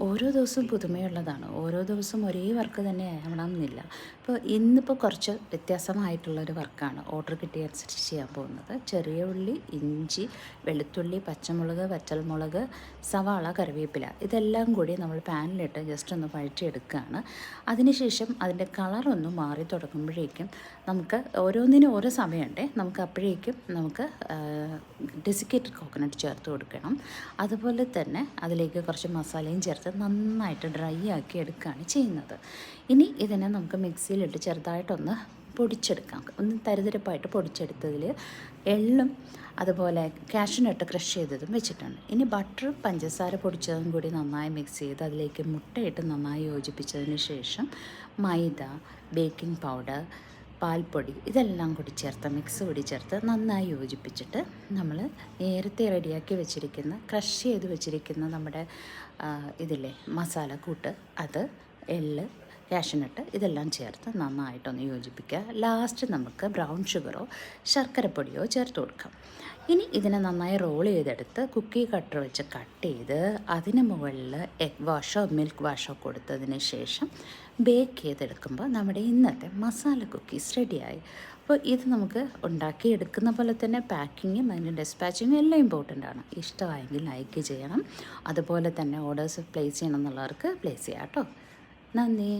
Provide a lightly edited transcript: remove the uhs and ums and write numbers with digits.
ഓരോ ദിവസവും പുതുമയുള്ളതാണ്. ഓരോ ദിവസവും ഒരേ വർക്ക് തന്നെ ആവണമെന്നില്ല. ഇപ്പോൾ ഇന്നിപ്പോൾ കുറച്ച് വ്യത്യാസമായിട്ടുള്ളൊരു വർക്കാണ് ഓർഡർ കിട്ടിയ അനുസരിച്ച് ചെയ്യാൻ പോകുന്നത്. ചെറിയ ഉള്ളി, ഇഞ്ചി, വെളുത്തുള്ളി, പച്ചമുളക്, വറ്റൽമുളക്, സവാള, കറിവേപ്പില ഇതെല്ലാം കൂടി നമ്മൾ പാനിലിട്ട് ജസ്റ്റ് ഒന്ന് വഴറ്റിയെടുക്കുകയാണ്. അതിനുശേഷം അതിൻ്റെ കളറൊന്ന് മാറി തുടങ്ങുമ്പോഴേക്കും നമുക്ക് ഓരോന്നിനും ഓരോ സമയമുണ്ടേ. നമുക്ക് അപ്പോഴേക്കും ഡെസിക്കേറ്റഡ് കോക്കനട്ട് ചേർത്ത് കൊടുക്കണം. അതുപോലെ തന്നെ അതിലേക്ക് കുറച്ച് മസാലയും ചേർത്ത് നന്നായിട്ട് ഡ്രൈ ആക്കി എടുക്കുകയാണ് ചെയ്യുന്നത്. ഇനി ഇതിനെ നമുക്ക് മിക്സിയിലിട്ട് ചെറുതായിട്ടൊന്ന് പൊടിച്ചെടുക്കാം. ഒന്ന് തരിതരിപ്പായിട്ട് പൊടിച്ചെടുത്തതിൽ എള്ളും അതുപോലെ കാഷ്യൂനട്ട് ക്രഷ് ചെയ്തതും വെച്ചിട്ടുണ്ട്. ഇനി ബട്ടറും പഞ്ചസാര പൊടിച്ചതും കൂടി നന്നായി മിക്സ് ചെയ്ത് അതിലേക്ക് മുട്ടയിട്ട് നന്നായി യോജിപ്പിച്ചതിന് ശേഷം മൈദ, ബേക്കിംഗ് പൗഡർ, പാൽപ്പൊടി ഇതെല്ലാം കൂടി ചേർത്ത് മിക്സ് കൂടി ചേർത്ത് നന്നായി യോജിപ്പിച്ചിട്ട് നമ്മൾ നേരത്തെ റെഡിയാക്കി വെച്ചിരിക്കുന്ന ക്രഷ് ചെയ്ത് വെച്ചിരിക്കുന്ന നമ്മുടെ ഇതില്ലേ മസാലക്കൂട്ട്, അത് എള്ള്, കാഷ്യൂനട്ട് ഇതെല്ലാം ചേർത്ത് നന്നായിട്ടൊന്ന് യോജിപ്പിക്കുക. ലാസ്റ്റ് നമുക്ക് ബ്രൗൺ ഷുഗറോ ശർക്കരപ്പൊടിയോ ചേർത്ത് കൊടുക്കാം. ഇനി ഇതിനെ നന്നായി റോൾ ചെയ്തെടുത്ത് കുക്കി കട്ടർ വെച്ച് കട്ട് ചെയ്ത് അതിന് മുകളിൽ എഗ് വാഷോ മിൽക്ക് വാഷോ കൊടുത്തതിന് ശേഷം ബേക്ക് ചെയ്തെടുക്കുമ്പോൾ നമ്മുടെ ഇന്നത്തെ മസാല കുക്കീസ് റെഡിയായി. അപ്പോൾ ഇത് നമുക്ക് ഉണ്ടാക്കിയെടുക്കുന്ന പോലെ തന്നെ പാക്കിങ്ങും അതിൻ്റെ ഡിസ്പാച്ചിങ്ങും എല്ലാം ഇമ്പോർട്ടൻ്റ് ആണ്. ഇഷ്ടമായെങ്കിൽ ലൈക്ക് ചെയ്യണം. അതുപോലെ തന്നെ ഓർഡേഴ്സ് പ്ലേസ് ചെയ്യണം എന്നുള്ളവർക്ക് പ്ലേസ് ചെയ്യാം കേട്ടോ. നന്ദി.